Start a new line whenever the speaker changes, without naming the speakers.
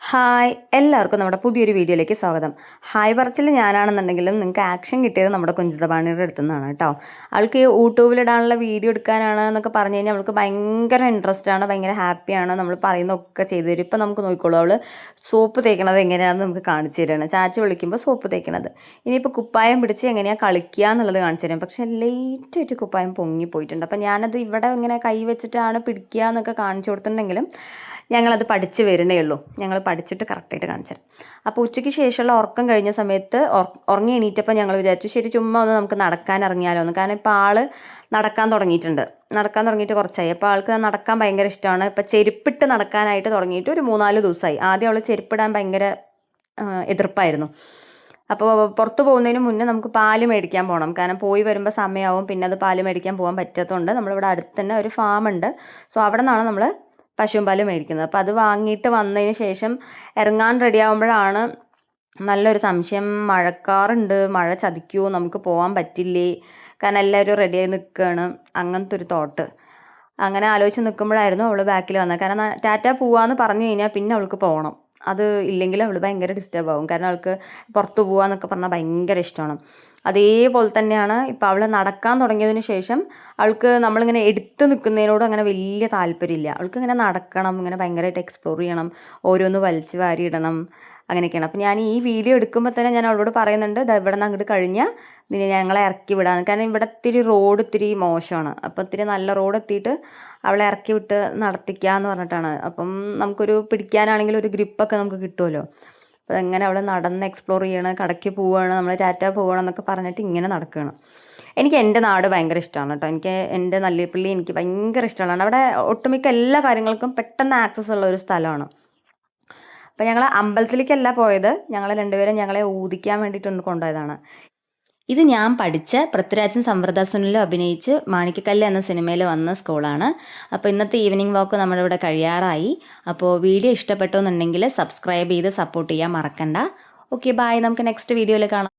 Hi എല്ലാവർക്കും നമ്മുടെ പുതിയൊരു വീഡിയോയിലേക്ക് സ്വാഗതം. ഹായ് പറച്ചിൽ ഞാനാണെന്നുണ്ടെങ്കിലും നിങ്ങൾക്ക് ആക്ഷൻ കിട്ടിയത് നമ്മുടെ കുഞ്ചിതപാണിയുടെ അടുത്തു നിന്നാണ് കേട്ടോ. ആൾക്ക് യൂട്യൂബിലിടാനുള്ള വീഡിയോ എടുക്കാനാണ് എന്നൊക്കെ പറഞ്ഞു കഴിഞ്ഞാൽ അവൾക്ക് ഭയങ്കര ഇൻട്രസ്റ്റ് ആണ്, ഭയങ്കര ഹാപ്പിയാണ്. നമ്മൾ പറയുന്നതൊക്കെ ചെയ്തു തരും. ഇപ്പം നമുക്ക് നോക്കിക്കോളൂ, അവൾ സോപ്പ് തേക്കണത് എങ്ങനെയാണെന്ന് നമുക്ക് കാണിച്ചു തരികയാണ്. ചാച്ചി വിളിക്കുമ്പോൾ സോപ്പ് തേക്കണത്. ഇനിയിപ്പോൾ കുപ്പായം പിടിച്ച് എങ്ങനെയാണ് കളിക്കുക എന്നുള്ളത് കാണിച്ചു തരും. പക്ഷേ ലേറ്റായിട്ട് കുപ്പായം പൊങ്ങിപ്പോയിട്ടുണ്ട്. അപ്പം ഞാനത് ഇവിടെ ഇങ്ങനെ കൈ വെച്ചിട്ടാണ് പിടിക്കുക എന്നൊക്കെ കാണിച്ചു കൊടുത്തിട്ടുണ്ടെങ്കിലും ഞങ്ങളത് പഠിച്ച് വരണേ ഉള്ളൂ. ഞങ്ങൾ പഠിച്ചിട്ട് കറക്റ്റായിട്ട് കാണിച്ചു തരാം. അപ്പോൾ ഉച്ചയ്ക്ക് ശേഷമുള്ള ഉറക്കം കഴിഞ്ഞ സമയത്ത് ഉറങ്ങി എണീറ്റപ്പോൾ ഞങ്ങൾ വിചാരിച്ചു ശരി ചുമ്മാ ഒന്ന് നമുക്ക് നടക്കാൻ ഇറങ്ങിയാലോ എന്ന്. കാരണം ഇപ്പോൾ ആൾ നടക്കാൻ തുടങ്ങിയിട്ട് കുറച്ചായി. അപ്പോൾ ആൾക്ക് നടക്കാൻ ഭയങ്കര ഇഷ്ടമാണ്. ഇപ്പോൾ ചെരുപ്പിട്ട് നടക്കാനായിട്ട് തുടങ്ങിയിട്ട് ഒരു 3-4 ദിവസമായി. ആദ്യം അവൾ ചെരുപ്പിടാൻ ഭയങ്കര എതിർപ്പായിരുന്നു. അപ്പോൾ പുറത്ത് പോകുന്നതിന് മുന്നേ നമുക്ക് പാല് മേടിക്കാൻ പോകണം. കാരണം പോയി വരുമ്പോൾ സമയമാവും. പിന്നെ അത് പാല് മേടിക്കാൻ പോകാൻ പറ്റാത്തതുകൊണ്ട് നമ്മളിവിടെ അടുത്ത് തന്നെ ഒരു ഫാമുണ്ട്. സോ അവിടെ നിന്നാണ് നമ്മൾ പശുവും പാല് മേടിക്കുന്നത്. അപ്പോൾ അത് വാങ്ങിയിട്ട് വന്നതിന് ശേഷം ഇറങ്ങാൻ റെഡിയാകുമ്പോഴാണ് നല്ലൊരു സംശയം. മഴക്കാറുണ്ട്, മഴ ചതിക്കുമോ, നമുക്ക് പോകാൻ പറ്റില്ലേ, കാരണം എല്ലാവരും റെഡിയായി നിൽക്കുകയാണ്. അങ്ങനത്തെ ഒരു തോട്ട് അങ്ങനെ ആലോചിച്ച് നിൽക്കുമ്പോഴായിരുന്നു അവൾ ബാക്കിൽ വന്നത്. കാരണം ടാറ്റ പോവാന്ന് പറഞ്ഞു കഴിഞ്ഞാൽ പിന്നെ അവൾക്ക് പോകണം. അത് ഇല്ലെങ്കിൽ അവൾ ഭയങ്കര ഡിസ്റ്റർബ് ആവും. കാരണം അവൾക്ക് പുറത്ത് പോകാമെന്നൊക്കെ പറഞ്ഞാൽ ഭയങ്കര ഇഷ്ടമാണ്. അതേപോലെ തന്നെയാണ് ഇപ്പോൾ അവൾ നടക്കാൻ തുടങ്ങിയതിന് ശേഷം അവൾക്ക് നമ്മളിങ്ങനെ എടുത്ത് നിൽക്കുന്നതിനോട് അങ്ങനെ വലിയ താല്പര്യമില്ല. അവൾക്ക് ഇങ്ങനെ നടക്കണം, ഇങ്ങനെ ഭയങ്കരമായിട്ട് എക്സ്പ്ലോർ ചെയ്യണം, ഓരോന്ന് വലിച്ച് വാരിയിടണം, അങ്ങനെയൊക്കെയാണ്. അപ്പോൾ ഞാൻ ഈ വീഡിയോ എടുക്കുമ്പോൾ തന്നെ ഞാൻ അവളോട് പറയുന്നുണ്ട് ഇവിടെ നിന്ന് അങ്ങോട്ട് കഴിഞ്ഞാൽ ഞങ്ങളെ ഇറക്കി വിടാൻ. കാരണം ഇവിടെ ഇത്തിരി മോശമാണ്. അപ്പോൾ ഇത്തിരി നല്ല റോഡ് എത്തിയിട്ട് അവളെ ഇറക്കി വിട്ട് നടത്തിക്കുക എന്ന് പറഞ്ഞിട്ടാണ്. അപ്പം നമുക്കൊരു പിടിക്കാനാണെങ്കിൽ ഒരു ഗ്രിപ്പൊക്കെ നമുക്ക് കിട്ടുമല്ലോ. അപ്പോൾ എങ്ങനെ അവൾ നടന്ന് എക്സ്പ്ലോർ ചെയ്യണം, കടയ്ക്ക് പോവുകയാണ്, നമ്മൾ ടാറ്റ പോവുകയാണ് എന്നൊക്കെ പറഞ്ഞിട്ട് ഇങ്ങനെ നടക്കുകയാണ്. എനിക്ക് എൻ്റെ നാട് ഭയങ്കര ഇഷ്ടമാണ് കേട്ടോ. എനിക്ക് എൻ്റെ നല്ലിപ്പള്ളി എനിക്ക് ഭയങ്കര ഇഷ്ടമാണ്. അവിടെ ഒട്ടുമിക്ക എല്ലാ കാര്യങ്ങൾക്കും പെട്ടെന്ന് ആക്സസ് ഉള്ള ഒരു സ്ഥലമാണ്. അപ്പോൾ ഞങ്ങൾ അമ്പലത്തിലേക്കല്ല പോയത്, ഞങ്ങൾ രണ്ടുപേരും ഞങ്ങളെ ഊതിക്കാൻ വേണ്ടിയിട്ടൊന്ന് കൊണ്ടുപോയതാണ്. ഇത് ഞാൻ പഠിച്ച പൃഥ്വിരാജും സമൃദ്ധ സുനിലും അഭിനയിച്ച് മാണിക്കക്കല്ല് എന്ന സിനിമയിൽ വന്ന സ്കൂളാണ്. അപ്പോൾ ഇന്നത്തെ ഈവനിങ് വാക്ക് നമ്മുടെ ഇവിടെ കഴിയാറായി. അപ്പോൾ വീഡിയോ ഇഷ്ടപ്പെട്ടു എന്നുണ്ടെങ്കിൽ സബ്സ്ക്രൈബ് ചെയ്ത് സപ്പോർട്ട് ചെയ്യാൻ മറക്കണ്ട. Okay, by. നമുക്ക് നെക്സ്റ്റ് വീഡിയോയിൽ കാണാം.